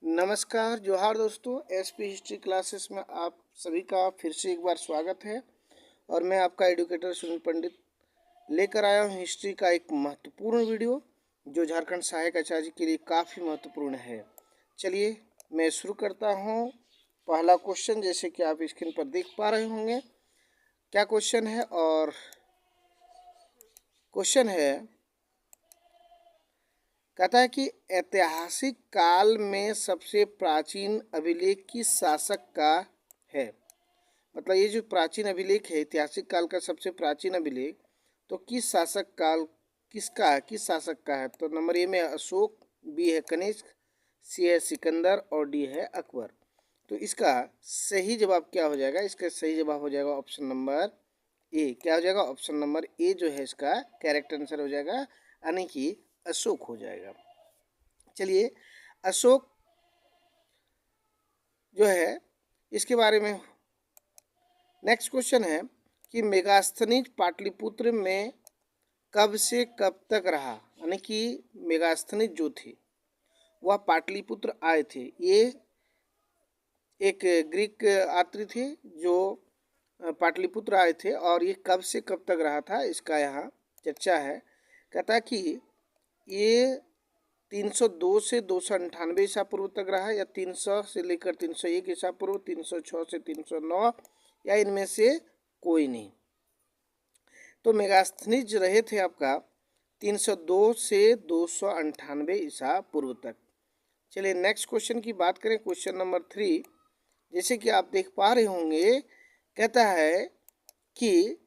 नमस्कार जोहार दोस्तों, एसपी हिस्ट्री क्लासेस में आप सभी का फिर से एक बार स्वागत है। और मैं आपका एडुकेटर सुनील पंडित लेकर आया हूँ हिस्ट्री का एक महत्वपूर्ण वीडियो जो झारखंड सहायक आचार्य के लिए काफ़ी महत्वपूर्ण है। चलिए मैं शुरू करता हूँ। पहला क्वेश्चन जैसे कि आप स्क्रीन पर देख पा रहे होंगे, क्या क्वेश्चन है। और क्वेश्चन है, कहता है कि ऐतिहासिक काल में सबसे प्राचीन अभिलेख किस शासक का है। मतलब ये जो प्राचीन अभिलेख है, ऐतिहासिक काल का सबसे प्राचीन अभिलेख, तो किस शासक काल किसका है, किस शासक का है। तो नंबर ए में अशोक, बी है कनिष्क, सी है सिकंदर और डी है अकबर। तो इसका सही जवाब क्या हो जाएगा? इसका सही जवाब हो जाएगा ऑप्शन नंबर ए। क्या हो जाएगा? ऑप्शन नंबर ए जो है इसका करेक्ट आंसर हो जाएगा, यानी कि अशोक हो जाएगा। चलिए अशोक जो है इसके बारे में नेक्स्ट क्वेश्चन है कि मेगास्थनीज पाटलिपुत्र में कब से कब तक रहा। यानी कि मेगास्थनीज जो थे वह पाटलिपुत्र आए थे। ये एक ग्रीक यात्री थे जो पाटलिपुत्र आए थे और ये कब से कब तक रहा था, इसका यहाँ चर्चा है। कहता है कि ये 302 से 298 ईसा पूर्व तक रहा, या 300 से लेकर 301 ईसा पूर्व, 306 से 309, या इनमें से कोई नहीं। तो मेगास्थनीज रहे थे आपका 302 से 298 ईसा पूर्व तक। चलिए नेक्स्ट क्वेश्चन की बात करें, क्वेश्चन नंबर 3। जैसे कि आप देख पा रहे होंगे, कहता है कि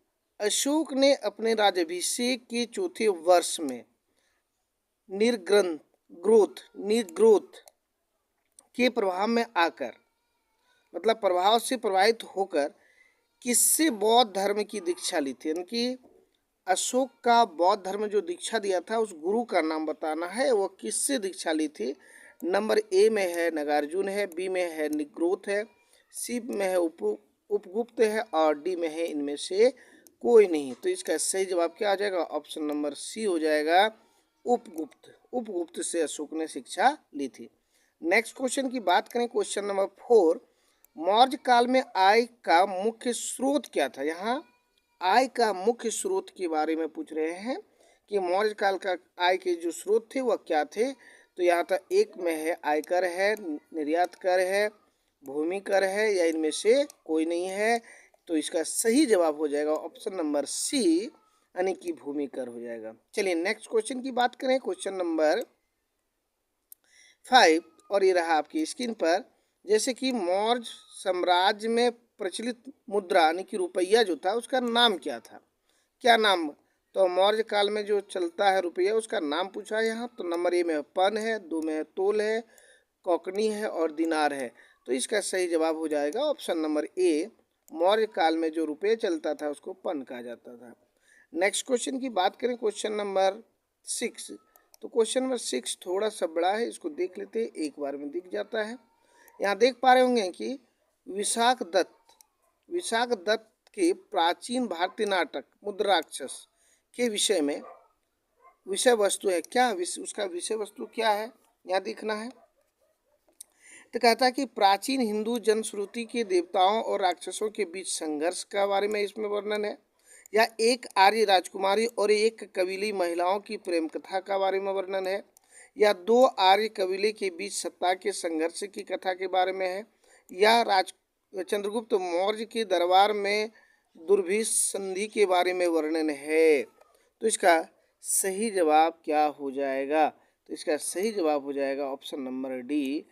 अशोक ने अपने राज्याभिषेक के चौथे वर्ष में निर्ग्रोथ के प्रभाव में आकर, मतलब प्रभाव से प्रभावित होकर किससे बौद्ध धर्म की दीक्षा ली थी। यानी कि अशोक का बौद्ध धर्म जो दीक्षा दिया था उस गुरु का नाम बताना है, वो किससे दीक्षा ली थी। नंबर ए में है नागार्जुन है, बी में है निग्रोथ है, सी में है उपगुप्त है और डी में है इनमें से कोई नहीं। तो इसका सही जवाब क्या आ जाएगा? ऑप्शन नंबर सी हो जाएगा, उपगुप्त से अशोक ने शिक्षा ली थी। नेक्स्ट क्वेश्चन की बात करें, क्वेश्चन नंबर 4। मौर्य काल में आय का मुख्य स्रोत क्या था। यहाँ आय का मुख्य स्रोत के बारे में पूछ रहे हैं कि मौर्य काल का आय के जो स्रोत थे वह क्या थे। तो यहाँ था एक में है आयकर है, निर्यात कर है, भूमि कर है, या इनमें से कोई नहीं है। तो इसका सही जवाब हो जाएगा ऑप्शन नंबर सी, यानी कि भूमि कर हो जाएगा। चलिए नेक्स्ट क्वेश्चन की बात करें, क्वेश्चन नंबर 5, और ये रहा आपकी स्क्रीन पर। जैसे कि मौर्य साम्राज्य में प्रचलित मुद्रा यानी कि रुपया जो था उसका नाम क्या था, क्या नाम। तो मौर्य काल में जो चलता है रुपया उसका नाम पूछा है यहाँ। तो नंबर ए में पन है, 2 में तोल है, कौकनी है और दिनार है। तो इसका सही जवाब हो जाएगा ऑप्शन नंबर ए। मौर्य काल में जो रुपये चलता था उसको पन कहा जाता था। नेक्स्ट क्वेश्चन की बात करें, क्वेश्चन नंबर 6। तो क्वेश्चन नंबर 6 थोड़ा सा बड़ा है, इसको देख लेते हैं, एक बार में दिख जाता है। यहाँ देख पा रहे होंगे कि विशाख दत्त के प्राचीन भारतीय नाटक मुद्राक्षस के विषय में विषय वस्तु है क्या, उसका विषय वस्तु क्या है यहाँ दिखना है। तो कहता है कि प्राचीन हिंदू जनश्रुति के देवताओं और राक्षसों के बीच संघर्ष का बारे में इसमें वर्णन है, या एक आर्य राजकुमारी और एक कबीली महिलाओं की प्रेम कथा का बारे में वर्णन है, या 2 आर्य कबीले के बीच सत्ता के संघर्ष की कथा के बारे में है, या चंद्रगुप्त मौर्य के दरबार में दुर्भिक्ष संधि के बारे में वर्णन है। तो इसका सही जवाब क्या हो जाएगा? तो इसका सही जवाब हो जाएगा ऑप्शन नंबर डी,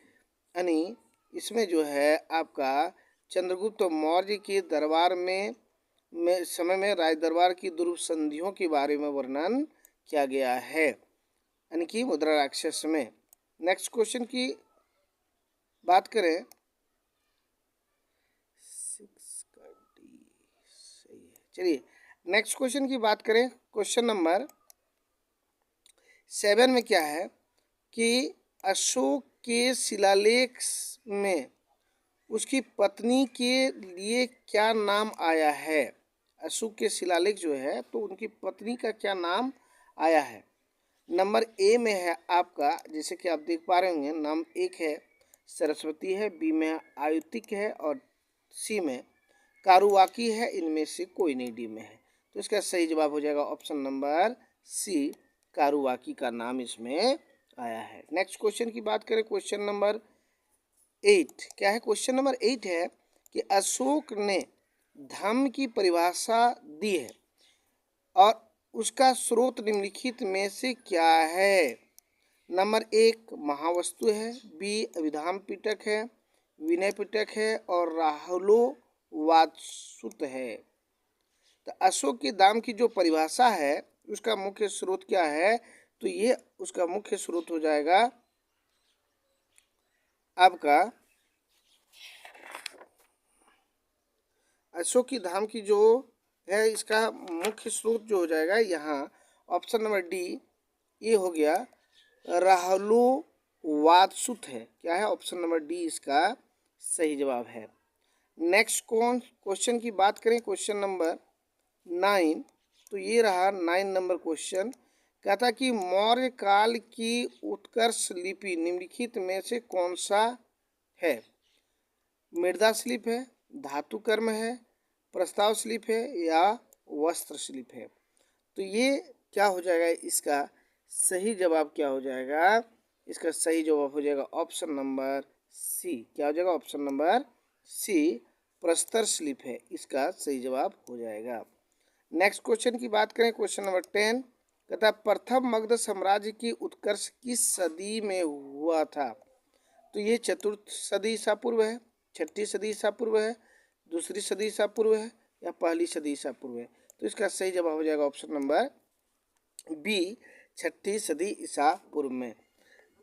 यानी इसमें जो है आपका चंद्रगुप्त मौर्य के दरबार में समय में राज दरबार की दुर्संधियों के बारे में वर्णन किया गया है, यानी कि मुद्रा राक्षस में। नेक्स्ट क्वेश्चन की बात करें, 6 का डी सही है। चलिए नेक्स्ट क्वेश्चन की बात करें, क्वेश्चन नंबर 7 में क्या है कि अशोक के शिलालेख में उसकी पत्नी के लिए क्या नाम आया है। अशोक के शिलालेख जो है तो उनकी पत्नी का क्या नाम आया है। नंबर ए में है आपका, जैसे कि आप देख पा रहे होंगे, नाम एक है सरस्वती है, बी में आयुतिक है और सी में कारुवाकी है। इनमें से कोई नहीं डी में है। तो इसका सही जवाब हो जाएगा ऑप्शन नंबर सी, कारुवाकी का नाम इसमें आया है। नेक्स्ट क्वेश्चन की बात करें, क्वेश्चन नंबर 8 क्या है? क्वेश्चन नंबर 8 है कि अशोक ने धम्म की परिभाषा दी है और उसका स्रोत निम्नलिखित में से क्या है? नंबर 1 महावस्तु है, बी अभिधाम पिटक है, विनय पिटक है और राहुलो वात्सुत है। तो अशोक के दाम की जो परिभाषा है उसका मुख्य स्रोत क्या है? तो ये उसका मुख्य स्रोत हो जाएगा आपका अशोक की धाम की जो है इसका मुख्य स्रोत जो हो जाएगा यहाँ ऑप्शन नंबर डी, ये हो गया राहुलो वात्सुत है। क्या है? ऑप्शन नंबर डी इसका सही जवाब है। नेक्स्ट क्वेश्चन की बात करें, क्वेश्चन नंबर 9, तो ये रहा 9 नंबर क्वेश्चन। कहता कि मौर्य काल की उत्कर्ष लिपि निम्नलिखित में से कौन सा है? मृदा शिल्प है, धातु कर्म है, प्रस्ताव शिल्प है या वस्त्र शिल्प है? तो ये क्या हो जाएगा? इसका सही जवाब क्या हो जाएगा? इसका सही जवाब हो जाएगा ऑप्शन नंबर सी। क्या हो जाएगा? ऑप्शन नंबर सी, प्रस्तर शिल्प है इसका सही जवाब हो जाएगा। नेक्स्ट क्वेश्चन की बात करें, क्वेश्चन नंबर 10 कहता है प्रथम मगध साम्राज्य की उत्कर्ष किस सदी में हुआ था? तो ये चतुर्थ सदी ईसा पूर्व है, छठी सदी ईसा पूर्व है, दूसरी सदी ईसा पूर्व है या पहली सदी ईसा पूर्व है? तो इसका सही जवाब हो जाएगा ऑप्शन नंबर बी, छठी सदी ईसा पूर्व में।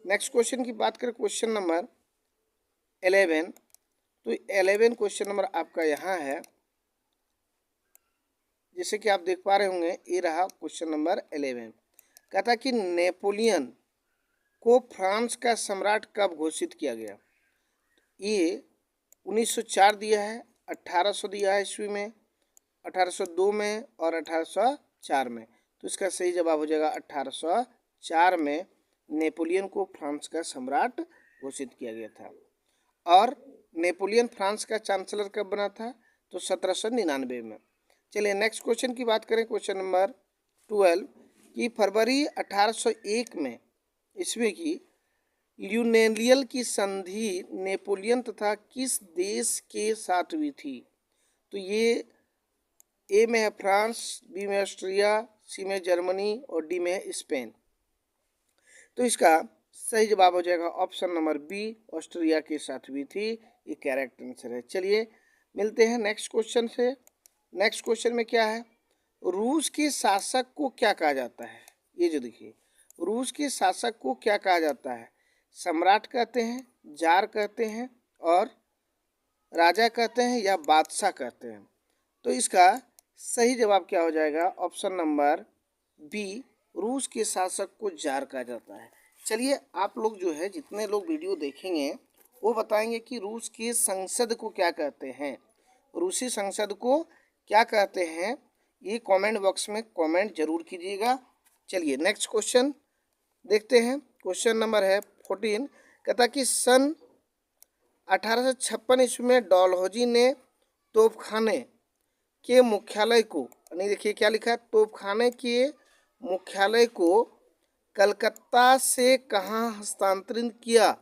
नेक्स्ट क्वेश्चन की बात करें, क्वेश्चन नंबर 11, तो 11 क्वेश्चन नंबर आपका यहाँ है, जैसे कि आप देख पा रहे होंगे, ये रहा क्वेश्चन नंबर 11। कहता कि नेपोलियन को फ्रांस का सम्राट कब घोषित किया गया? ये 1904 दिया है, 1800 दिया है ईस्वी में, 1802 में और 1804 में। तो इसका सही जवाब हो जाएगा 1804 में नेपोलियन को फ्रांस का सम्राट घोषित किया गया था। और नेपोलियन फ्रांस का चांसलर कब बना था? तो 1799 में। चलिए नेक्स्ट क्वेश्चन की बात करें, क्वेश्चन नंबर 12 कि फरवरी 1801 में ईस्वी की ल्यूनेलियल की संधि नेपोलियन तथा किस देश के साथ हुई थी? तो ये ए में है फ्रांस, बी में ऑस्ट्रिया, सी में जर्मनी और डी में है स्पेन। तो इसका सही जवाब हो जाएगा ऑप्शन नंबर बी, ऑस्ट्रिया के साथ हुई थी। ये करेक्ट आंसर है। चलिए मिलते हैं नेक्स्ट क्वेश्चन से। नेक्स्ट क्वेश्चन में क्या है? रूस के शासक को क्या कहा जाता है? ये जो देखिए, रूस के शासक को क्या कहा जाता है? सम्राट कहते हैं, जार कहते हैं और राजा कहते हैं या बादशाह कहते हैं? तो इसका सही जवाब क्या हो जाएगा? ऑप्शन नंबर बी, रूस के शासक को जार कहा जाता है। चलिए आप लोग जो है जितने लोग वीडियो देखेंगे वो बताएंगे कि रूस के संसद को क्या कहते हैं, रूसी संसद को क्या कहते हैं, ये कमेंट बॉक्स में कमेंट जरूर कीजिएगा। चलिए नेक्स्ट क्वेश्चन देखते हैं। क्वेश्चन नंबर है 14, कहता कि सन 1856 ईस्वी में डलहौजी ने तोपखाने के मुख्यालय को, नहीं देखिए क्या लिखा है, तोपखाने के मुख्यालय को कलकत्ता से कहाँ हस्तांतरित किया?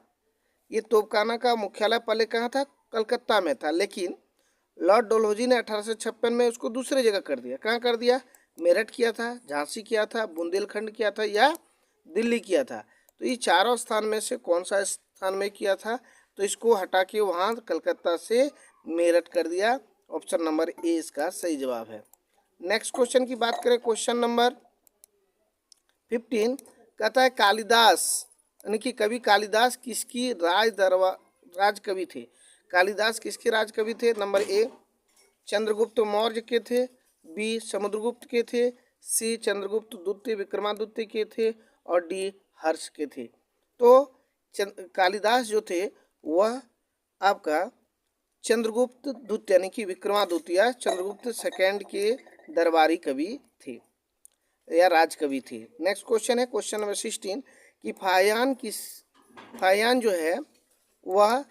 ये तोपखाना का मुख्यालय पहले कहाँ था? कलकत्ता में था, लेकिन लॉर्ड डलहौजी ने 1856 में उसको दूसरे जगह कर दिया। कहाँ कर दिया? मेरठ किया था, झांसी किया था, बुंदेलखंड किया था या दिल्ली किया था? तो ये चारों स्थान में से कौन सा स्थान में किया था? तो इसको हटा के वहाँ कलकत्ता से मेरठ कर दिया। ऑप्शन नंबर ए इसका सही जवाब है। नेक्स्ट क्वेश्चन की बात करें, क्वेश्चन नंबर 15 कहता है कालिदास यानी कि कवि कालिदास किसकी राज कवि थे? कालिदास किसके राज कवि थे? नंबर ए चंद्रगुप्त मौर्य के थे, बी समुद्रगुप्त के थे, सी चंद्रगुप्त द्वितीय विक्रमादित्य के थे और डी हर्ष के थे। तो कालिदास जो थे वह आपका चंद्रगुप्त द्वितीय यानी कि विक्रमादित्य चंद्रगुप्त सेकेंड के दरबारी कवि थे या राजकवि थे। नेक्स्ट क्वेश्चन है क्वेश्चन नंबर 16 कि फाहियान जो है वह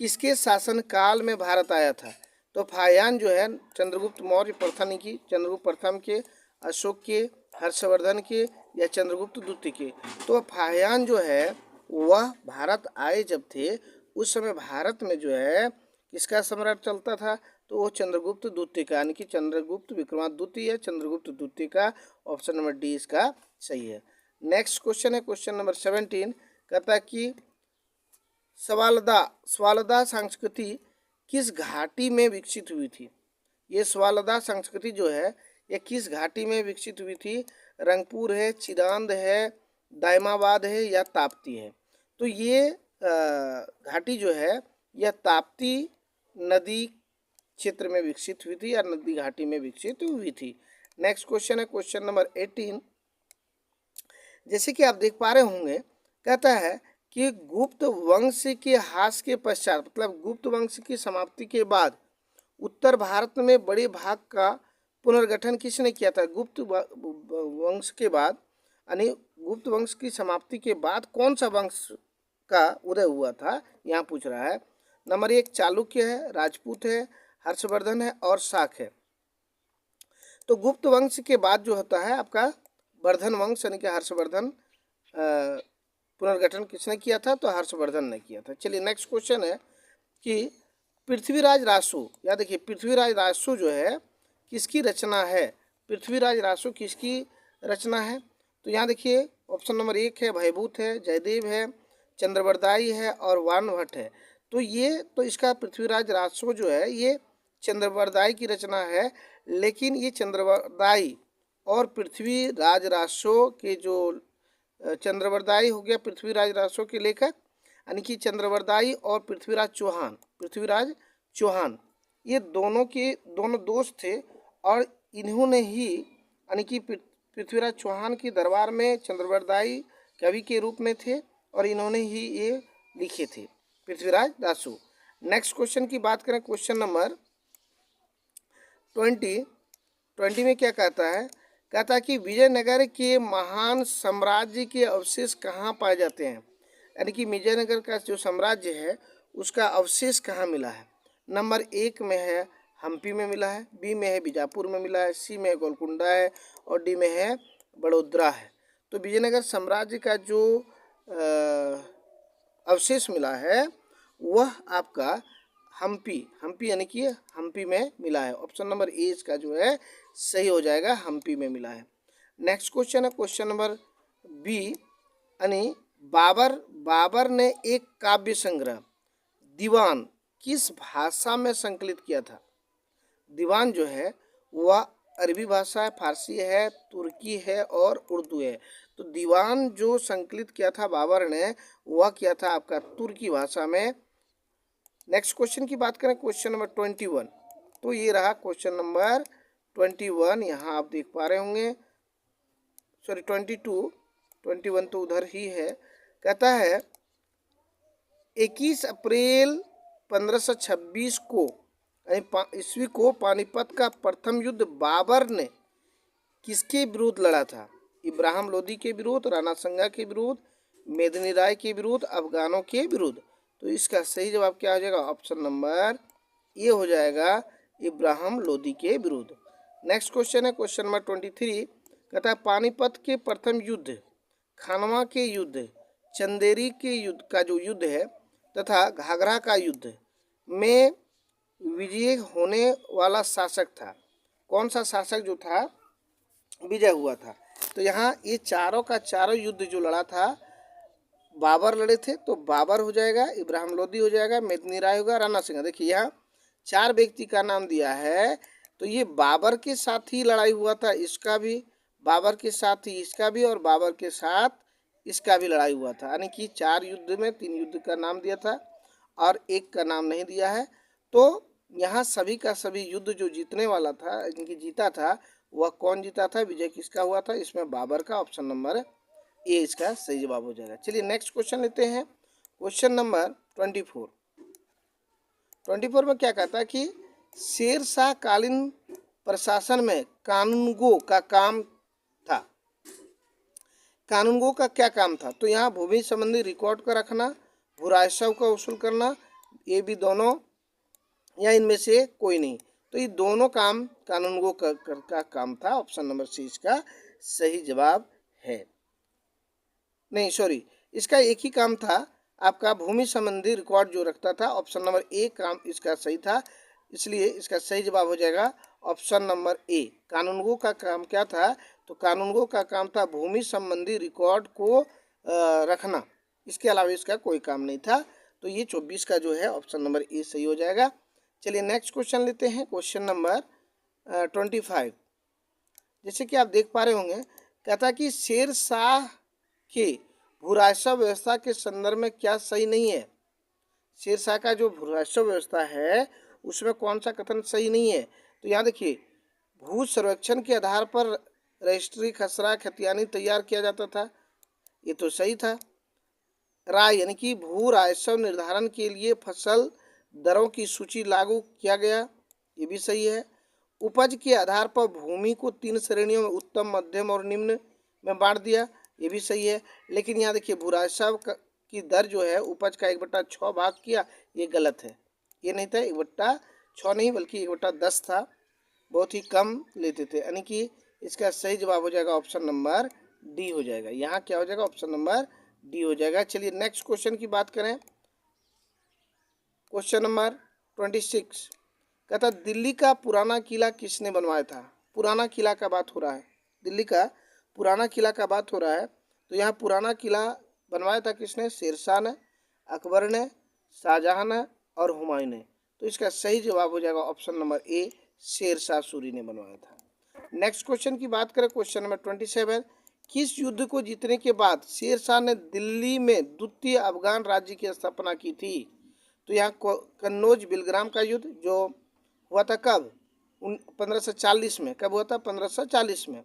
किसके शासनकाल में भारत आया था? तो फाहियान जो है चंद्रगुप्त मौर्य प्रथम की, चंद्रगुप्त प्रथम के, अशोक के, हर्षवर्धन के या चंद्रगुप्त द्वितीय के? तो फाहियान जो है वह भारत आए जब थे उस समय भारत में जो है किसका सम्राट चलता था? तो वो चंद्रगुप्त द्वितीय का, यानी कि चंद्रगुप्त विक्रमादित्य या चंद्रगुप्त द्वितीय का। ऑप्शन नंबर डी इसका सही है। नेक्स्ट क्वेश्चन है क्वेश्चन नंबर 17, कहता है कि स्वालदा संस्कृति किस घाटी में विकसित हुई थी? ये स्वालदा संस्कृति जो है ये किस घाटी में विकसित हुई थी? रंगपुर है, चिरांद है, दायमाबाद है या ताप्ती है? तो ये घाटी जो है यह ताप्ती नदी क्षेत्र में विकसित हुई थी या नदी घाटी में विकसित हुई थी। नेक्स्ट क्वेश्चन है क्वेश्चन नंबर 18, जैसे कि आप देख पा रहे होंगे, कहता है कि गुप्त वंश के ह्रास के पश्चात, मतलब गुप्त वंश की समाप्ति के बाद उत्तर भारत में बड़े भाग का पुनर्गठन किसने किया था? गुप्त वंश के बाद, यानी गुप्त वंश की समाप्ति के बाद कौन सा वंश का उदय हुआ था, यहाँ पूछ रहा है। नंबर 1 चालुक्य है, राजपूत है, हर्षवर्धन है और शाक है। तो गुप्त वंश के बाद जो होता है आपका वर्धन वंश, यानी कि हर्षवर्धन, पुनर्गठन किसने किया था? तो हर्षवर्धन ने किया था। चलिए नेक्स्ट क्वेश्चन है कि पृथ्वीराज रासो, या देखिए पृथ्वीराज रासो जो है किसकी रचना है? पृथ्वीराज रासो किसकी रचना है? तो यहाँ देखिए ऑप्शन नंबर 1 है भयभूत है, जयदेव है, चंद्रवरदाई है और वानभट्ट है। तो ये तो इसका पृथ्वीराज रासो जो है ये चंद्रवरदाई की रचना है, लेकिन ये चंद्रवरदाई और पृथ्वीराज रासो के जो चंद्रवरदाई हो गया पृथ्वीराज रासो के लेखक, यानी कि चंद्रवरदाई और पृथ्वीराज चौहान ये दोनों दोस्त थे और इन्होंने ही, यानी कि पृथ्वीराज चौहान के दरबार में चंद्रवरदाई कवि के रूप में थे और इन्होंने ही ये लिखे थे, पृथ्वीराज रासो। नेक्स्ट क्वेश्चन की बात करें क्वेश्चन नंबर 20 में क्या कहता है? कहता है कि विजयनगर के महान साम्राज्य के अवशेष कहाँ पाए जाते हैं? यानी कि विजयनगर का जो साम्राज्य है उसका अवशेष कहाँ मिला है? नंबर 1 में है हम्पी में मिला है, बी में है बीजापुर में मिला है, सी में गोलकुंडा है और डी में है बड़ोदरा है। तो विजयनगर साम्राज्य का जो अवशेष मिला है वह आपका हम्पी यानी कि हम्पी में मिला है। ऑप्शन नंबर ए इसका जो है सही हो जाएगा, हम्पी में मिला है। नेक्स्ट क्वेश्चन है क्वेश्चन नंबर बी, यानी बाबर ने एक काव्य संग्रह दीवान किस भाषा में संकलित किया था? दीवान जो है वह अरबी भाषा है, फारसी है, तुर्की है और उर्दू है। तो दीवान जो संकलित किया था बाबर ने वह किया था आपका तुर्की भाषा में। नेक्स्ट क्वेश्चन की बात करें क्वेश्चन नंबर 21, तो ये रहा क्वेश्चन नंबर 21, यहाँ आप देख पा रहे होंगे, सॉरी 21 तो उधर ही है। कहता है 21 अप्रैल 1526 को ईस्वी को पानीपत का प्रथम युद्ध बाबर ने किसके विरुद्ध लड़ा था? इब्राहिम लोदी के विरुद्ध, राणा संगा के विरुद्ध, मेदिनी राय के विरुद्ध, अफगानों के विरुद्ध? तो इसका सही जवाब क्या हो जाएगा? ऑप्शन नंबर ए हो जाएगा, इब्राहिम लोदी के विरुद्ध। नेक्स्ट क्वेश्चन है क्वेश्चन नंबर 23, कहता है पानीपत के प्रथम युद्ध, खानवा के युद्ध, चंदेरी के युद्ध का जो युद्ध है तथा घाघरा का युद्ध में विजय होने वाला शासक था? कौन सा शासक जो था विजय हुआ था? तो यहाँ ये चारों का चारों युद्ध जो लड़ा था बाबर लड़े थे, तो बाबर हो जाएगा, इब्राहिम लोदी हो जाएगा, मेदिनी राय होगा, राणा सिंह। देखिए यहाँ 4 व्यक्ति का नाम दिया है, तो ये बाबर के साथ ही लड़ाई हुआ था, इसका भी, बाबर के साथ ही इसका भी और बाबर के साथ इसका भी लड़ाई हुआ था। यानी कि 4 युद्ध में 3 युद्ध का नाम दिया था और 1 का नाम नहीं दिया है। तो यहाँ सभी का सभी युद्ध जो जीतने वाला था, इनकी जीता था, वह कौन जीता था, विजय किसका हुआ था? इसमें बाबर का। ऑप्शन नंबर ए इसका सही जवाब हो जाएगा। चलिए नेक्स्ट क्वेश्चन लेते हैं क्वेश्चन नंबर 24 में क्या कहता है कि शेर शाह कालीन प्रशासन में कानूनगो का काम था। कानूनगो का क्या काम था? तो यहाँ भूमि संबंधी रिकॉर्ड का रखना, भूराजस्व का वसूल करना, ये भी दोनों या इनमें से कोई नहीं। तो ये दोनों काम कानूनगो का काम था। ऑप्शन नंबर सी इसका सही जवाब है। नहीं सॉरी, इसका एक ही काम था, आपका भूमि संबंधी रिकॉर्ड जो रखता था। ऑप्शन नंबर ए काम इसका सही था, इसलिए इसका सही जवाब हो जाएगा ऑप्शन नंबर ए। कानूनगो का काम क्या था? तो कानूनगो का काम था भूमि संबंधी रिकॉर्ड को रखना, इसके अलावा इसका कोई काम नहीं था। तो ये 24 का जो है ऑप्शन नंबर ए सही हो जाएगा। चलिए नेक्स्ट क्वेश्चन लेते हैं, क्वेश्चन नंबर 25। जैसे कि आप देख पा रहे होंगे, कहता कि शेर शाह के भूराजस्व व्यवस्था के संदर्भ में क्या सही नहीं है। शेर शाह का जो भूराजस्व व्यवस्था है उसमें कौन सा कथन सही नहीं है? तो यहाँ देखिए, भू सर्वेक्षण के आधार पर रजिस्ट्री खसरा खतियानी तैयार किया जाता था, ये तो सही था। राय यानी कि भू राजस्व निर्धारण के लिए फसल दरों की सूची लागू किया गया, ये भी सही है। उपज के आधार पर भूमि को 3 श्रेणियों में उत्तम, मध्यम और निम्न में बांट दिया, ये भी सही है। लेकिन यहाँ देखिए, भू राजस्व की दर जो है उपज का 1/6 भाग किया, ये गलत है। ये नहीं था 1/6 नहीं, बल्कि 1/10 था, बहुत ही कम लेते थे। यानी कि इसका सही जवाब हो जाएगा ऑप्शन नंबर डी हो जाएगा। यहाँ क्या हो जाएगा? ऑप्शन नंबर डी हो जाएगा। चलिए नेक्स्ट क्वेश्चन की बात करें, क्वेश्चन नंबर 26। कहता दिल्ली का पुराना किला किसने बनवाया था? पुराना किला का बात हो रहा है, दिल्ली का पुराना किला का बात हो रहा है। तो यहाँ पुराना किला बनवाया था किसने? शेरशाह ने, अकबर ने, शाहजहां ने और हुमायूं ने। तो इसका सही जवाब हो जाएगा option number A, Sher Shah ने बनवाया था। नेक्स्ट क्वेश्चन की बात करें, क्वेश्चन नंबर 27। किस युद्ध को जीतने के बाद शेरशाह ने दिल्ली में द्वितीय अफगान राज्य की स्थापना की थी? तो यहाँ कन्नौज बिलग्राम का युद्ध जो हुआ था कब? 1540 में। कब हुआ था? 1540 में।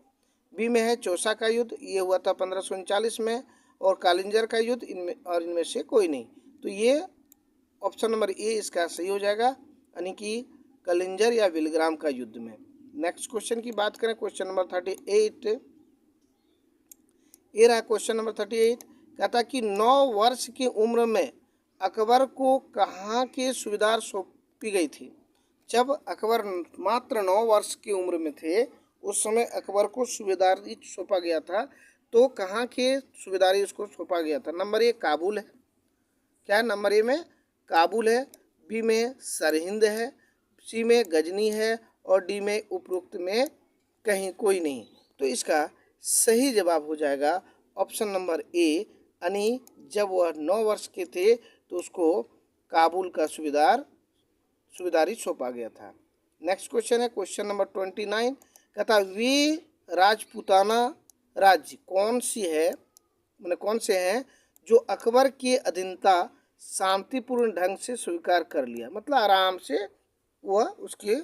बी में है चौसा का युद्ध, ये हुआ था 1539 में। और कालिंजर का युद्ध, इनमें से कोई नहीं। तो ये ऑप्शन नंबर ए इसका सही हो जाएगा, यानी कि कलिंजर या बिलग्राम का युद्ध में। नेक्स्ट क्वेश्चन की बात करें, क्वेश्चन नंबर 38। ये रहा क्वेश्चन नंबर 38। कहता कि 9 वर्ष की उम्र में अकबर को कहाँ के सूबेदार सौंपी गई थी? जब अकबर मात्र 9 वर्ष की उम्र में थे, उस समय अकबर को सूबेदारी सौंपा गया था। तो कहाँ के सूबेदारी उसको सौंपा गया था? नंबर ए काबुल है, क्या है? नंबर ए में काबुल है, बी में सरहिंद है, सी में गजनी है और डी में उपरोक्त में कहीं कोई नहीं। तो इसका सही जवाब हो जाएगा ऑप्शन नंबर ए, यानी जब वह 9 वर्ष के थे तो उसको काबुल का सूबेदारी सौंपा गया था। नेक्स्ट क्वेश्चन है क्वेश्चन नंबर 29। कहता वे राजपूताना राज्य कौन सी है, मैंने कौन से हैं जो अकबर के अधीनता शांतिपूर्ण ढंग से स्वीकार कर लिया, मतलब आराम से वह उसके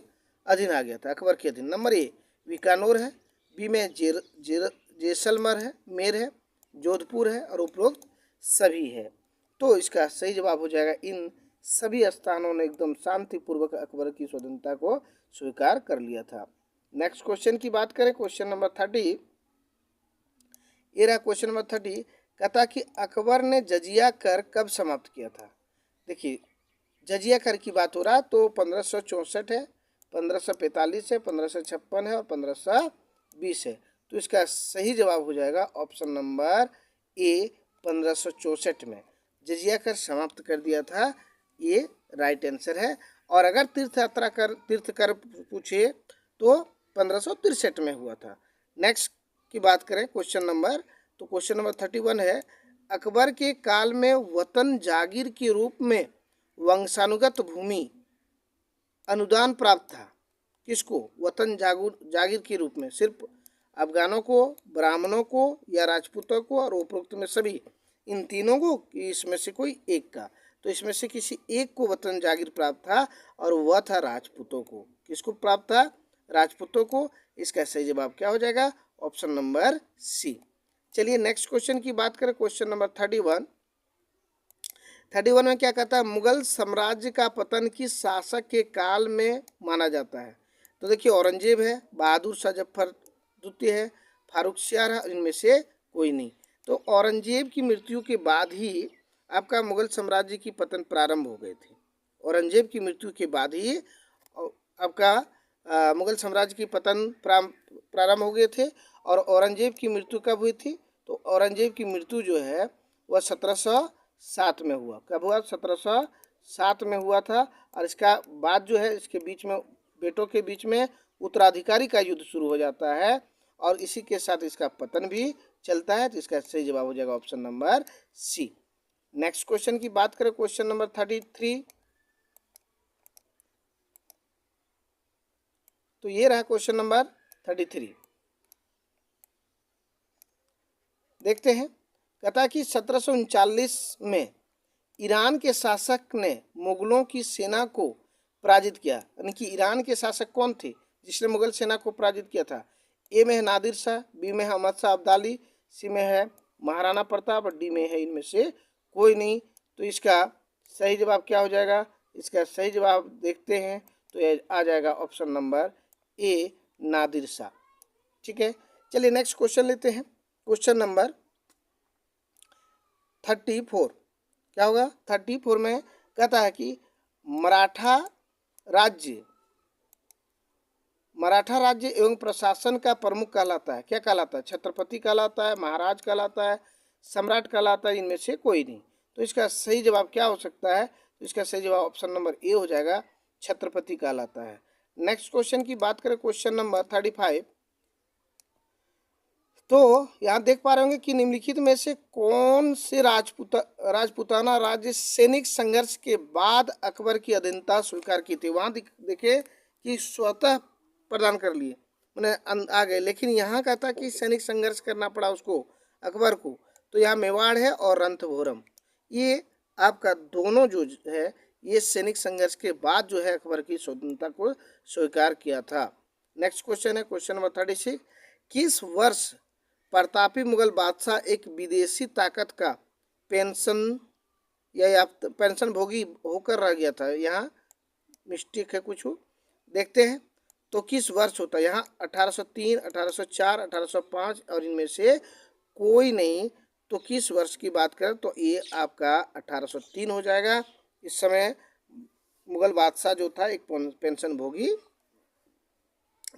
अधीन आ गया था, अकबर के अधीन। नंबर ए बीकानेर है, बी में जैसलमेर है, मेर है, जोधपुर है और उपरोक्त सभी है। तो इसका सही जवाब हो जाएगा इन सभी स्थानों ने एकदम शांतिपूर्वक अकबर की स्वतंत्रता को स्वीकार कर लिया था। नेक्स्ट क्वेश्चन की बात करें, क्वेश्चन नंबर 30। ये रहा क्वेश्चन नंबर 30। कहता कि अकबर ने जजिया कर कब समाप्त किया था? देखिए, जजिया कर की बात हो रहा है तो 1564 है, 1545 है, 1556 है और 1520 है। तो इसका सही जवाब हो जाएगा ऑप्शन नंबर ए, 1564 में जजिया कर समाप्त कर दिया था, ये राइट आंसर है। और अगर तीर्थ कर पूछे तो 1563 में हुआ था। नेक्स्ट की बात करें क्वेश्चन नंबर, तो क्वेश्चन नंबर 31 है, अकबर के काल में वतन जागीर के रूप में वंशानुगत भूमि अनुदान प्राप्त था। किसको? वतन जागीर के रूप में सिर्फ अफगानों को, ब्राह्मणों को या राजपूतों को और उपरोक्त में सभी, इन तीनों को कि इसमें से कोई एक का? तो इसमें से किसी एक को वतन जागीर प्राप्त था और वह था राजपूतों को। किसको प्राप्त था? राजपूतों को। इसका सही जवाब क्या हो जाएगा? Option number C. चलिए नेक्स्ट क्वेश्चन की बात करें, क्वेश्चन नंबर 31। 31 में क्या कहता है? मुगल साम्राज्य का पतन किस शासक के काल में माना जाता है? तो देखिए, औरंगजेब है, बहादुर शाह जफर द्वितीय है, फारूक शाह है, इनमें से कोई नहीं। तो औरंगजेब की मृत्यु के बाद ही आपका मुगल साम्राज्य की पतन प्रारंभ हो गए थे। औरंगजेब की मृत्यु के बाद ही आपका मुगल साम्राज्य की पतन प्रारंभ हो गए थे। और औरंगजेब की मृत्यु कब हुई थी? तो औरंगजेब की मृत्यु जो है वह 1707 में हुआ। कब हुआ? 1707 में हुआ था। और इसका बाद जो है इसके बीच में बेटों के बीच में उत्तराधिकारी का युद्ध शुरू हो जाता है और इसी के साथ इसका पतन भी चलता है। तो इसका सही जवाब हो जाएगा option number C. Next question की बात करें, क्वेश्चन नंबर 33। तो ये रहा क्वेश्चन नंबर 33। देखते हैं। कहता है कि 1739 में ईरान के शासक ने मुगलों की सेना को पराजित किया। यानी कि ईरान के शासक कौन थे जिसने मुगल सेना को पराजित किया था? ए में है नादिर शाह, बी में है अहमद शाह अब्दाली, सी में है महाराणा प्रताप और डी में है इनमें से कोई नहीं। तो इसका सही जवाब क्या हो जाएगा? इसका सही जवाब देखते हैं तो ये आ जाएगा ऑप्शन नंबर ए, नादिर शाह। ठीक है, चलिए नेक्स्ट क्वेश्चन लेते हैं। क्वेश्चन नंबर 34 क्या होगा? 34 में कहता है कि मराठा राज्य एवं प्रशासन का प्रमुख कहलाता है। क्या कहलाता है? छत्रपति कहलाता है, महाराज कहलाता है, सम्राट कहलाता है, इनमें से कोई नहीं। तो इसका सही जवाब क्या हो सकता है? तो इसका सही जवाब ऑप्शन नंबर ए हो जाएगा, छत्रपति कहलाता है। नेक्स्ट क्वेश्चन की बात करें, क्वेश्चन नंबर 35। तो यहाँ देख पा रहे होंगे कि निम्नलिखित में से कौन से राजपूताना राज्य सैनिक संघर्ष के बाद अकबर की अधीनता स्वीकार की थी। वहाँ देखिए कि स्वतः प्रदान कर लिए, मैंने आ गए, लेकिन यहाँ कहता कि सैनिक संघर्ष करना पड़ा उसको, अकबर को। तो यहाँ मेवाड़ है और रणथंभौर, ये आपका दोनों जो है ये सैनिक संघर्ष के बाद जो है अकबर की स्वतंत्रता को स्वीकार किया था। नेक्स्ट क्वेश्चन है क्वेश्चन नंबर 36। किस वर्ष प्रतापी मुगल बादशाह एक विदेशी ताकत का पेंशन भोगी होकर रह गया था? यहाँ मिस्टेक है कुछ, देखते हैं। तो किस वर्ष होता है यहाँ? 1803, 1804, 1805 और इनमें से कोई नहीं। तो किस वर्ष की बात करें तो ये आपका 1803 हो जाएगा। इस समय मुगल बादशाह जो था एक पेंशन भोगी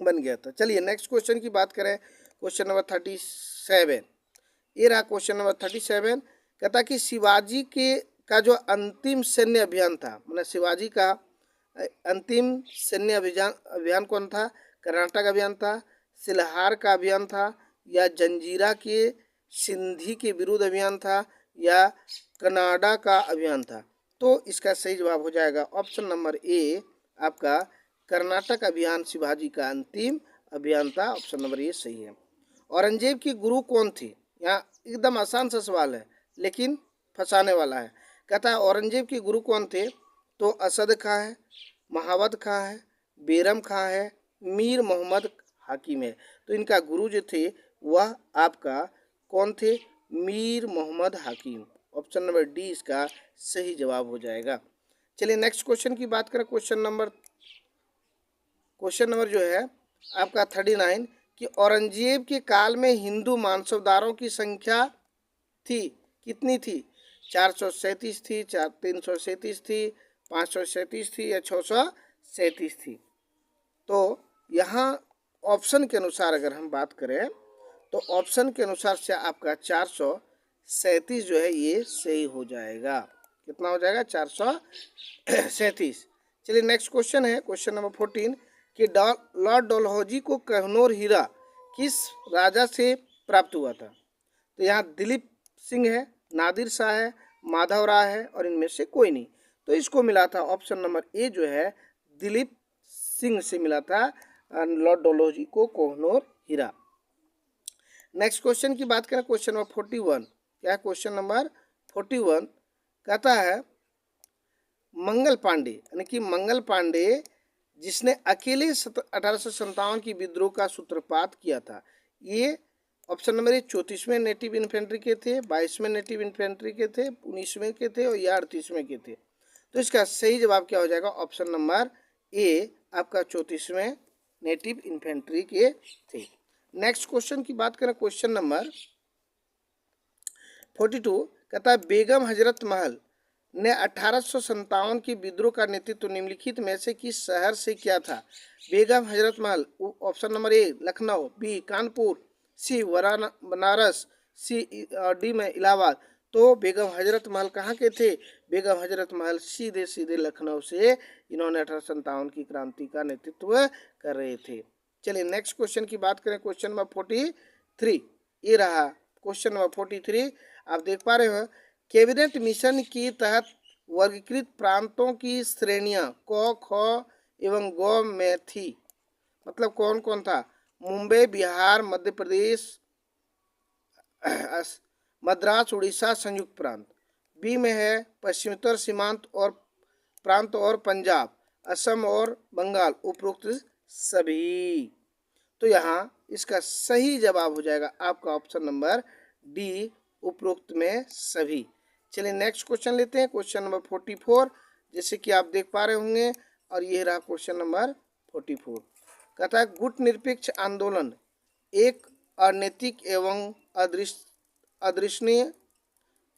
बन गया था। चलिए नेक्स्ट क्वेश्चन की बात करें, क्वेश्चन नंबर 37। ये रहा क्वेश्चन नंबर 37। कहता कि शिवाजी का जो अंतिम सैन्य अभियान था, मतलब शिवाजी का अंतिम सैन्य अभियान कौन था? कर्नाटक अभियान था, सिलहार का अभियान था, या जंजीरा के सिंधी के विरुद्ध अभियान था, या कनाडा का अभियान था? तो इसका सही जवाब हो जाएगा ऑप्शन नंबर ए, आपका कर्नाटक अभियान शिवाजी का अंतिम अभियान था। ऑप्शन नंबर ए सही है। औरंगजेब की गुरु कौन थी? यहाँ एकदम आसान सा सवाल है लेकिन फंसाने वाला है। कहता है औरंगजेब के गुरु कौन थे? तो असद खां है, महावत खां है, बेरम खां है, मीर मोहम्मद हाकिम है। तो इनका गुरु जो थे वह आपका कौन थे? मीर मोहम्मद हाकिम। ऑप्शन नंबर डी इसका सही जवाब हो जाएगा। चलिए नेक्स्ट क्वेश्चन की बात करें, क्वेश्चन नंबर जो है आपका 39 कि औरंगजेब के काल में हिंदू मानसबदारों की संख्या थी कितनी थी? 437 थी, 337 थी, 537 थी या 637 थी? तो यहाँ ऑप्शन के अनुसार अगर हम बात करें तो ऑप्शन के अनुसार से आपका 437 जो है ये सही हो जाएगा। कितना हो जाएगा? 437। चलिए नेक्स्ट क्वेश्चन है क्वेश्चन नंबर 14 कि लॉर्ड डलहौजी को कोहिनूर हीरा किस राजा से प्राप्त हुआ था? तो यहाँ दिलीप सिंह है, नादिर शाह है, माधव राय है और इनमें से कोई नहीं। तो इसको मिला था ऑप्शन नंबर ए जो है दिलीप सिंह से मिला था लॉर्ड डलहौजी को कोहिनूर हीरा। नेक्स्ट क्वेश्चन की बात करें, क्वेश्चन नंबर 41। क्या क्वेश्चन नंबर 41 कहता है मंगल पांडे, यानी कि मंगल पांडे जिसने अकेले 1857 की विद्रोह का सूत्रपात किया था, ये ऑप्शन नंबर 34वें नेटिव इन्फेंट्री के थे, 22वें नेटिव इन्फेंट्री के थे, 19वें के थे और या 38वें के थे? तो इसका सही जवाब क्या हो जाएगा? ऑप्शन नंबर ए, आपका 34वें नेटिव इन्फेंट्री के थे। नेक्स्ट क्वेश्चन की बात करें, क्वेश्चन नंबर 42 कहता है बेगम हजरत महल ने 1857 की विद्रोह का नेतृत्व निम्नलिखित में से किस शहर से किया था? Begum Hazrat Mahal, option number A Lucknow, B Kanpur, C Banaras, C D में इलाहाबाद। तो बेगम हजरत महल कहाँ के थे? बेगम हजरत महल सीधे सीधे लखनऊ से इन्होंने 1857 की क्रांति का नेतृत्व कर रहे थे। चलिए नेक्स्ट क्वेश्चन की बात करें, क्वेश्चन नंबर 43। ये रहा क्वेश्चन नंबर 43। आप देख पा रहे हो कैबिनेट मिशन के तहत वर्गीकृत प्रांतों की श्रेणियां क, ख एवं ग में थी। मतलब कौन कौन था? मुंबई, बिहार, मध्य प्रदेश, मद्रास, उड़ीसा, संयुक्त प्रांत। बी में है पश्चिमोत्तर सीमांत और प्रांत और पंजाब, असम और बंगाल, उपरोक्त सभी। तो यहाँ इसका सही जवाब हो जाएगा आपका ऑप्शन नंबर डी, उपरोक्त में सभी। चलिए नेक्स्ट क्वेश्चन लेते हैं, क्वेश्चन नंबर 44, जैसे कि आप देख पा रहे होंगे। और ये रहा क्वेश्चन नंबर 44। कहता है गुट निरपेक्ष आंदोलन एक अनैतिक एवं अदृश्यनीय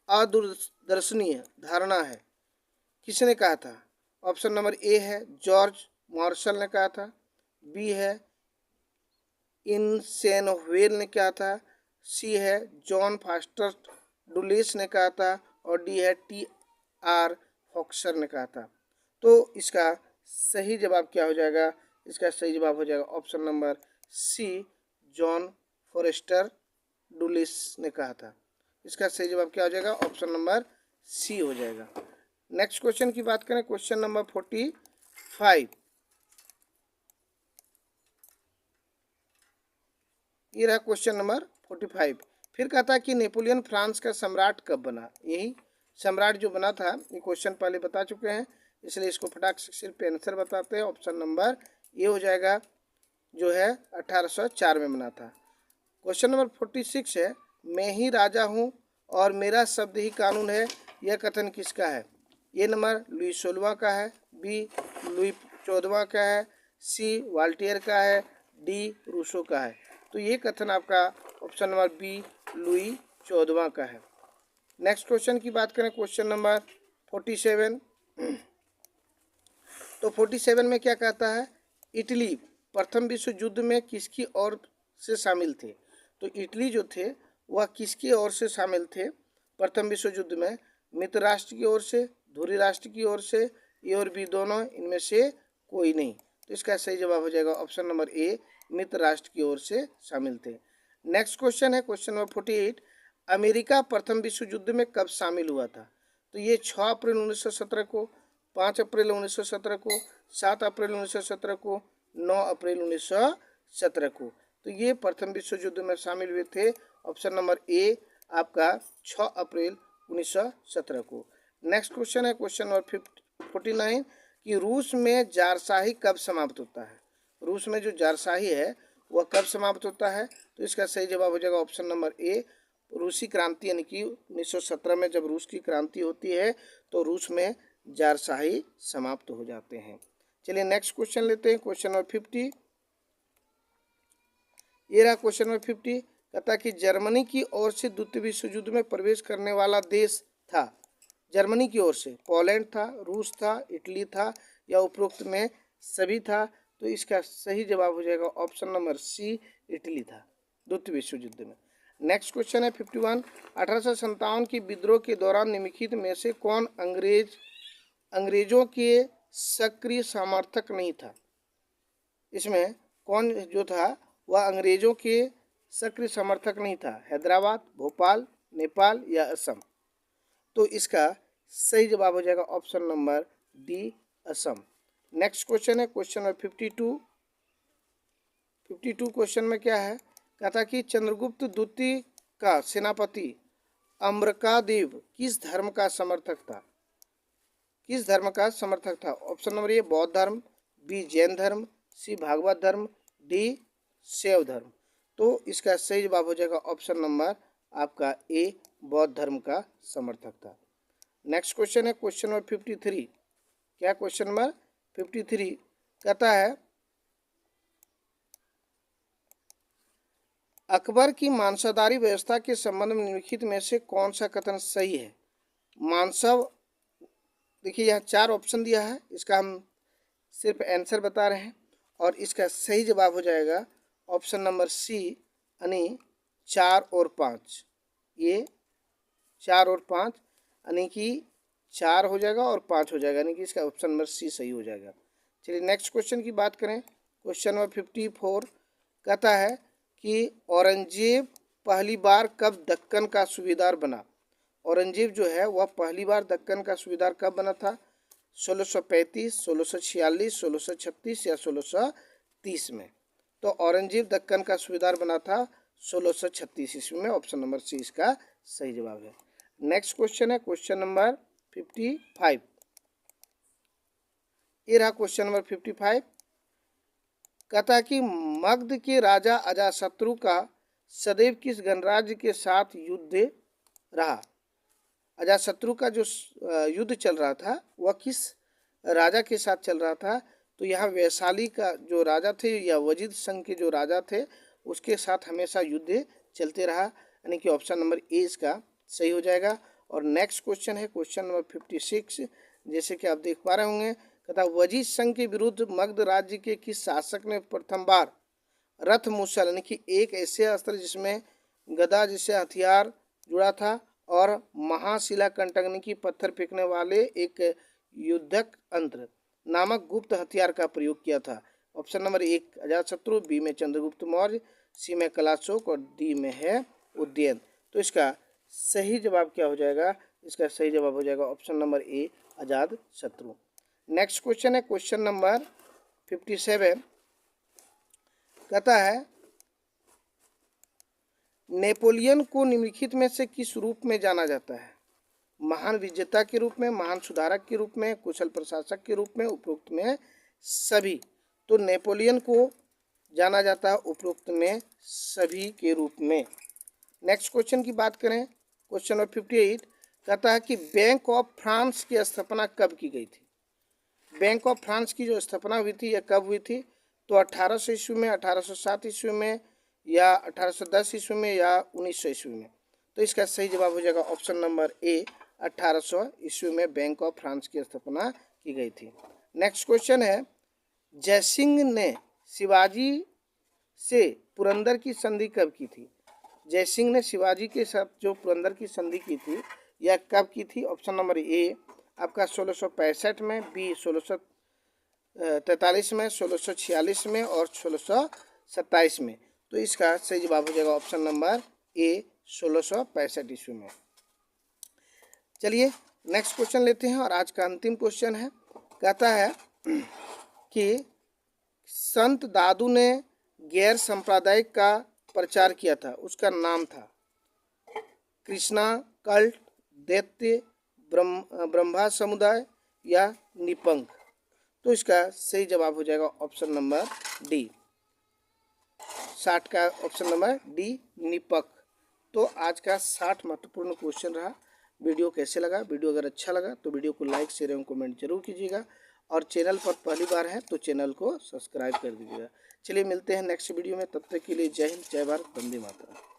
अदूरदर्शनीय धारणा है, किसने कहा था? ऑप्शन नंबर ए है जॉर्ज मार्शल ने कहा था, बी है इनसेनवेल ने कहा था, सी है जॉन फास्टर डुलिस ने कहा था, और डी है टी.आर. फॉक्सर ने कहा था। तो इसका सही जवाब क्या हो जाएगा? इसका सही जवाब हो जाएगा option number C, John Foster Dulles ने कहा था। इसका सही जवाब क्या हो जाएगा? ऑप्शन नंबर सी हो जाएगा। नेक्स्ट क्वेश्चन की बात करें, क्वेश्चन नंबर 45। ये रहा क्वेश्चन नंबर 45। फिर कहता है कि नेपोलियन फ्रांस का सम्राट कब बना? यही सम्राट जो बना था, ये क्वेश्चन पहले बता चुके हैं, इसलिए इसको फटाक से सिर्फ आंसर बताते हैं। ऑप्शन नंबर ये हो जाएगा, जो है 1804 में बना था। क्वेश्चन नंबर 46 है मैं ही राजा हूँ और मेरा शब्द ही कानून है, यह कथन किसका है? ए नंबर लुई 16वां का है, बी लुई 14वां का है, सी वाल्टियर का है, डी रूसो का है। तो ये कथन आपका ऑप्शन नंबर बी लुई 14वां का है। नेक्स्ट क्वेश्चन की बात करें, क्वेश्चन नंबर 47। तो 47 में क्या कहता है? इटली प्रथम विश्व युद्ध में किसकी ओर से शामिल थे? तो इटली जो थे वह किसकी ओर से शामिल थे प्रथम विश्व युद्ध में? मित्र राष्ट्र की ओर से, धुरी राष्ट्र की ओर से, ए और बी दोनों, इनमें से कोई नहीं। तो इसका सही जवाब हो जाएगा ऑप्शन नंबर ए, मित्र राष्ट्र की ओर से शामिल थे। नेक्स्ट क्वेश्चन है क्वेश्चन नंबर 48। अमेरिका प्रथम विश्व युद्ध में कब शामिल हुआ था? तो ये 6 अप्रैल 1917 को, 5 अप्रैल 1917 को, 7 अप्रैल 1917 को, 9 अप्रैल 1917 को। तो ये प्रथम विश्व युद्ध में शामिल हुए थे। ऑप्शन नंबर ए आपका 6 अप्रैल 1917 को। नेक्स्ट क्वेश्चन है क्वेश्चन नंबर 49 कि रूस में जारशाही कब समाप्त होता है? रूस में जो जारशाही है वह कब समाप्त होता है? तो इसका सही जवाब हो जाएगा ऑप्शन नंबर ए, रूसी क्रांति, यानी कि 1917 में जब रूस की क्रांति होती है तो रूस में जारशाही समाप्त हो जाते हैं। चलिए नेक्स्ट क्वेश्चन लेते हैं, क्वेश्चन नंबर 50। ये रहा क्वेश्चन नंबर 50। कहता कि जर्मनी की ओर से द्वितीय विश्व युद्ध में प्रवेश करने वाला देश था। जर्मनी की ओर से पोलैंड था, रूस था, इटली था, या उपरोक्त में सभी था। तो इसका सही जवाब हो जाएगा ऑप्शन नंबर सी, इटली था द्वितीय विश्व युद्ध में। नेक्स्ट क्वेश्चन है 51। 1857 की विद्रोह के दौरान निम्नलिखित में से कौन अंग्रेजों के सक्रिय समर्थक नहीं था? इसमें कौन जो था वह अंग्रेजों के सक्रिय समर्थक नहीं था? हैदराबाद, भोपाल, नेपाल या असम। तो इसका सही जवाब हो जाएगा option number D, Assam. Next question है क्वेश्चन नंबर 52। 52 क्वेश्चन में क्या है? कहता कि चंद्रगुप्त द्वितीय का सेनापति अम्रकादेव किस धर्म का समर्थक था? किस धर्म का समर्थक था? ऑप्शन नंबर ए बौद्ध धर्म, बी जैन धर्म, सी भागवत धर्म, डी शैव धर्म। तो इसका सही जवाब हो जाएगा ऑप्शन नंबर आपका ए, बौद्ध धर्म का समर्थक था। नेक्स्ट क्वेश्चन है क्वेश्चन नंबर 53। क्या क्वेश्चन नंबर 53 कहता है अकबर की मानसादारी व्यवस्था के संबंध में निम्नलिखित में से कौन सा कथन सही है? मानसव, देखिए यहाँ 4 ऑप्शन दिया है, इसका हम सिर्फ आंसर बता रहे हैं और इसका सही जवाब हो जाएगा ऑप्शन नंबर सी, यानी 4 और 5। ये 4 और 5 यानी कि 4 हो जाएगा और 5 हो जाएगा, यानी कि इसका ऑप्शन नंबर सी सही हो जाएगा। चलिए नेक्स्ट क्वेश्चन की बात करें। क्वेश्चन नंबर 54 कहता है कि औरंगजेब पहली बार कब दक्कन का सूबेदार बना? औरंगजेब जो है वह पहली बार दक्कन का सूबेदार कब बना था? 1635, 1646, 1636 या 1630 में। तो औरंगजेब दक्कन का सूबेदार बना था 1636 ईस्वी में। ऑप्शन नंबर सी इसका सही जवाब है। नेक्स्ट क्वेश्चन है क्वेश्चन नंबर 55। ये रहा क्वेश्चन नंबर 55। कहता है कि मगध के राजा अजातशत्रु का सदैव किस गणराज्य के साथ युद्ध रहा? अजातशत्रु का जो युद्ध चल रहा था वह किस राजा के साथ चल रहा था? तो यहाँ वैशाली का जो राजा थे या वजीद संघ के जो राजा थे उसके साथ हमेशा युद्ध चलते रहा, यानी कि ऑप्शन नंबर ए इसका सही हो जाएगा। और नेक्स्ट क्वेश्चन है क्वेश्चन नंबर 56। जैसे कि आप देख पा रहे होंगे, कहता वजीद संघ के विरुद्ध मगध राज्य के किस शासक ने प्रथम बार रथ मूसल, यानी कि एक ऐसे अस्त्र जिसमें गदा जैसे हथियार जुड़ा था और महाशिला कंटक की पत्थर फेंकने वाले एक युद्धक यंत्र नामक गुप्त हथियार का प्रयोग किया था? ऑप्शन नंबर 1 अजातशत्रु, बी में चंद्रगुप्त मौर्य, सी में कलाशोक और डी में है उदयन। तो इसका सही जवाब क्या हो जाएगा? इसका सही जवाब हो जाएगा ऑप्शन नंबर ए अजातशत्रु। नेक्स्ट क्वेश्चन है क्वेश्चन नंबर 57। कहता है नेपोलियन को निम्नलिखित में से किस रूप में जाना जाता है? महान विजेता के रूप में, महान सुधारक के रूप में, कुशल प्रशासक के रूप में, उपरोक्त में सभी। तो नेपोलियन को जाना जाता है उपरोक्त में सभी के रूप में। नेक्स्ट क्वेश्चन की बात करें क्वेश्चन नंबर 58। कहता है कि बैंक ऑफ फ्रांस की स्थापना कब की गई थी? बैंक ऑफ फ्रांस की जो स्थापना हुई थी यह कब हुई थी? तो 1800 ईस्वी में, 1807 ईस्वी में या 1810 ईस्वी में या 1900 ईस्वी में। तो इसका सही जवाब हो जाएगा ऑप्शन नंबर ए 1800 ईस्वी में बैंक ऑफ फ्रांस की स्थापना की गई थी। नेक्स्ट क्वेश्चन है जयसिंह ने शिवाजी से पुरंदर की संधि कब की थी? जयसिंह ने शिवाजी के साथ जो पुरंदर की संधि की थी यह कब की थी? ऑप्शन नंबर ए आपका 1665 में, बी 1643 में, 1646 में और 1627 में। तो इसका सही जवाब हो जाएगा ऑप्शन नंबर ए 1665 ईस्वी में। चलिए नेक्स्ट क्वेश्चन लेते हैं और आज का अंतिम क्वेश्चन है। कहता है कि संत दादू ने गैर सांप्रदायिक का प्रचार किया था, उसका नाम था कृष्णा कल्ट, दैत्य, ब्रह्मा समुदाय या निपंक। तो इसका सही जवाब हो जाएगा ऑप्शन नंबर डी 60 का ऑप्शन नंबर डी निपक। तो आज का 60 महत्वपूर्ण क्वेश्चन रहा। वीडियो कैसे लगा? वीडियो अगर अच्छा लगा तो वीडियो को लाइक शेयर एवं कमेंट जरूर कीजिएगा और चैनल पर पहली बार है तो चैनल को सब्सक्राइब कर दीजिएगा। चलिए मिलते हैं नेक्स्ट वीडियो में, तब तक के लिए जय हिंद, जय भारत, वंदे मातरम।